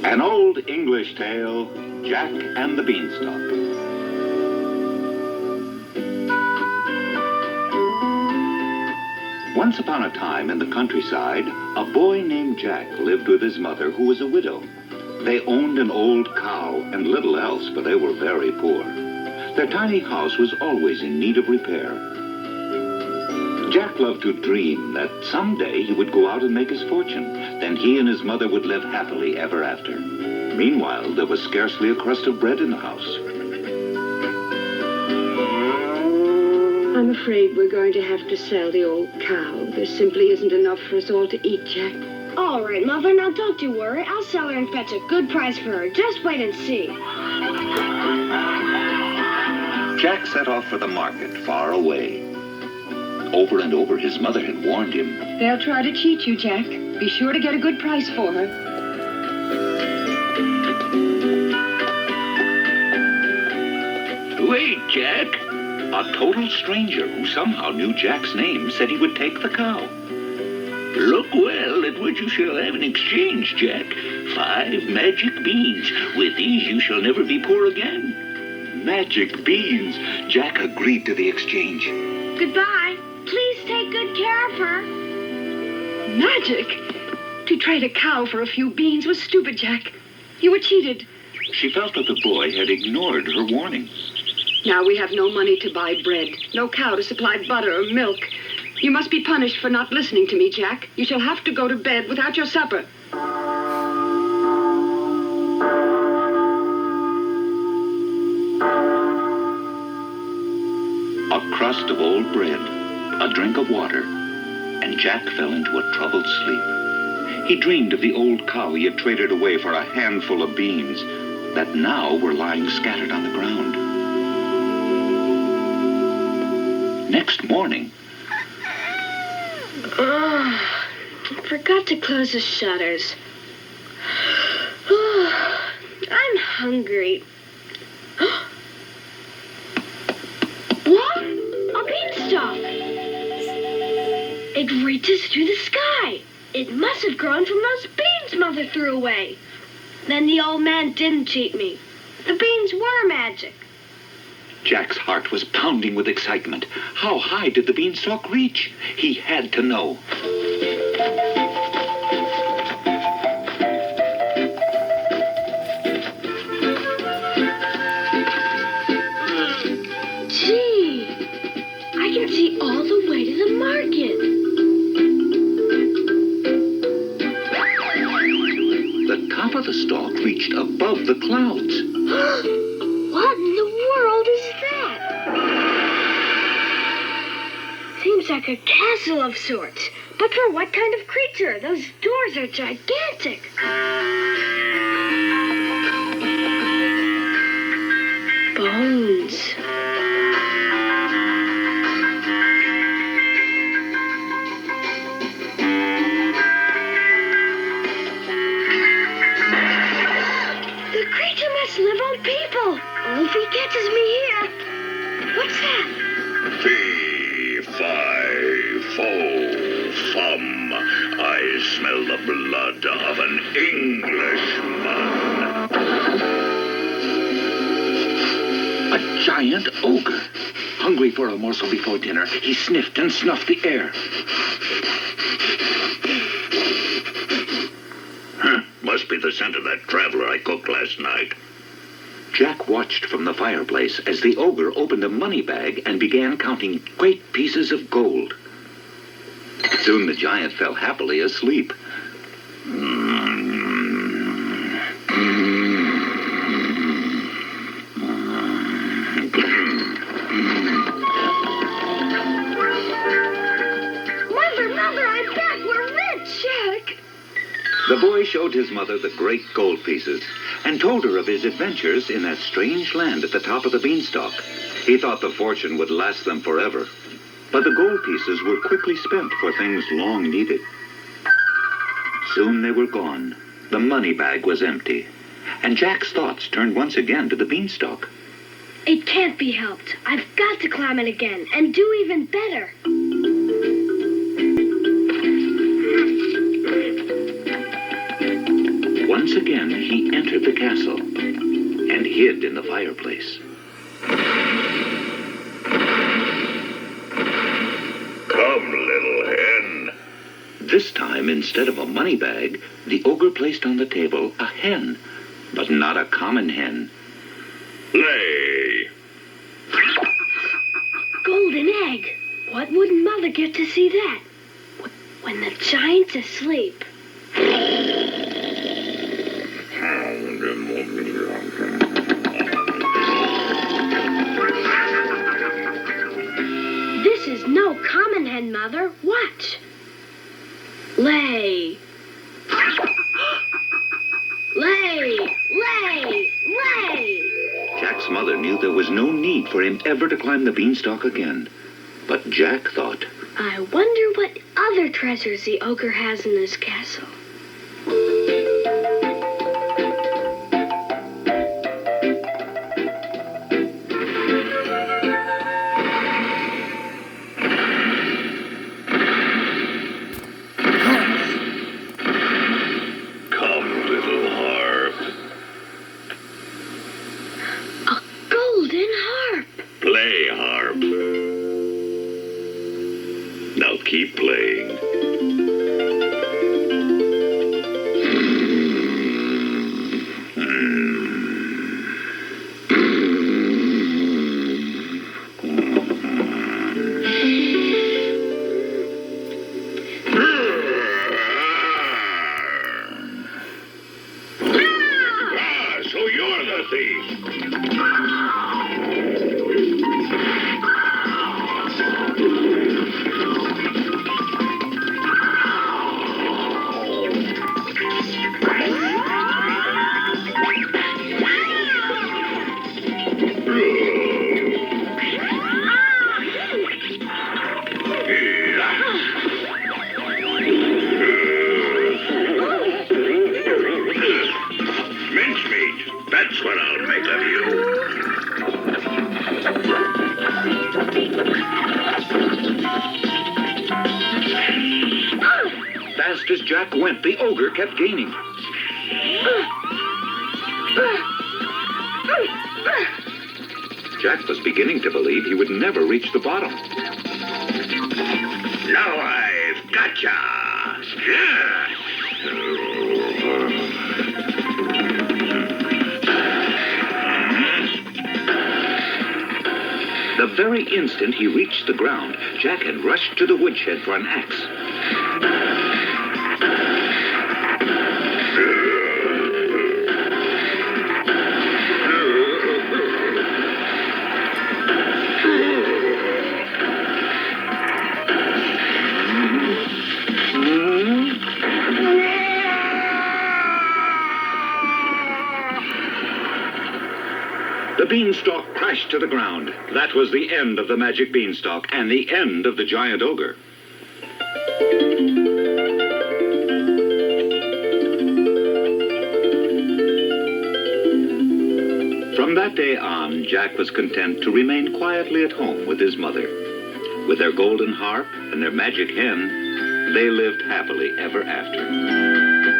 An old English tale, Jack and the Beanstalk. Once upon a time in the countryside, a boy named Jack lived with his mother, who was a widow. They owned an old cow and little else, but they were very poor. Their tiny house was always in need of repair. Jack loved to dream that someday he would go out and make his fortune. Then he and his mother would live happily ever after. Meanwhile, there was scarcely a crust of bread in the house. I'm afraid we're going to have to sell the old cow. There simply isn't enough for us all to eat, Jack. All right, Mother, now don't you worry. I'll sell her and fetch a good price for her. Just wait and see. Jack set off for the market far away. Over and over, his mother had warned him. They'll try to cheat you, Jack. Be sure to get a good price for her. Wait, Jack. A total stranger who somehow knew Jack's name said he would take the cow. Look well at what you shall have in exchange, Jack. 5 magic beans. With these you shall never be poor again. Magic beans. Jack agreed to the exchange. Goodbye. Please take good care of her. Magic? To trade a cow for a few beans was stupid, Jack. You were cheated. She felt that the boy had ignored her warning. Now we have no money to buy bread, no cow to supply butter or milk. You must be punished for not listening to me, Jack. You shall have to go to bed without your supper. A crust of old bread, a drink of water, and Jack fell into a troubled sleep. He dreamed of the old cow he had traded away for a handful of beans that now were lying scattered on the ground. Next morning... I forgot to close the shutters. I'm hungry. What? A beanstalk. It reaches to the sky. It must have grown from those beans Mother threw away. Then the old man didn't cheat me. The beans were magic. Jack's heart was pounding with excitement. How high did the beanstalk reach? He had to know. Gee, I can see all the way to the market. The top of the stalk reached above the clouds. What in the world is that? Seems like a castle of sorts. But for what kind of creature? Those doors are gigantic. Bones. The creature must live on people. Or if he catches me here. What's that? Fee, fi, fo, fum. I smell the blood of an Englishman. A giant ogre. Hungry for a morsel before dinner, he sniffed and snuffed the air. Must be the scent of that traveler I cooked last night. Jack watched from the fireplace as the ogre opened a money bag and began counting great pieces of gold. Soon the giant fell happily asleep. Mother, I'm back. We're rich. Jack. The boy showed his mother the great gold pieces and told her of his adventures in that strange land at the top of the beanstalk. He thought the fortune would last them forever. But the gold pieces were quickly spent for things long needed. Soon they were gone. The money bag was empty. And Jack's thoughts turned once again to the beanstalk. It can't be helped. I've got to climb it again and do even better. Once again, he entered the castle and hid in the fireplace. Come, little hen. This time, instead of a money bag, the ogre placed on the table a hen, but not a common hen. Lay. Golden egg. What wouldn't Mother get to see that? When the giant's asleep. This is no common hen, Mother. Watch. Lay. Lay. Lay. Lay. Jack's mother knew there was no need for him ever to climb the beanstalk again. But Jack thought, I wonder what other treasures the ogre has in this castle. Come, little harp. A golden harp. Play, harp. Now keep playing. So you're the thief. Mincemeat. That's what I'll make of you. fast as Jack went, the ogre kept gaining. Jack was beginning to believe he would never reach the bottom. Now I've gotcha. Yeah. The very instant he reached the ground, Jack had rushed to the woodshed for an axe. The beanstalk crashed to the ground. That was the end of the magic beanstalk and the end of the giant ogre. From that day on, Jack was content to remain quietly at home with his mother. With their golden harp and their magic hen, they lived happily ever after.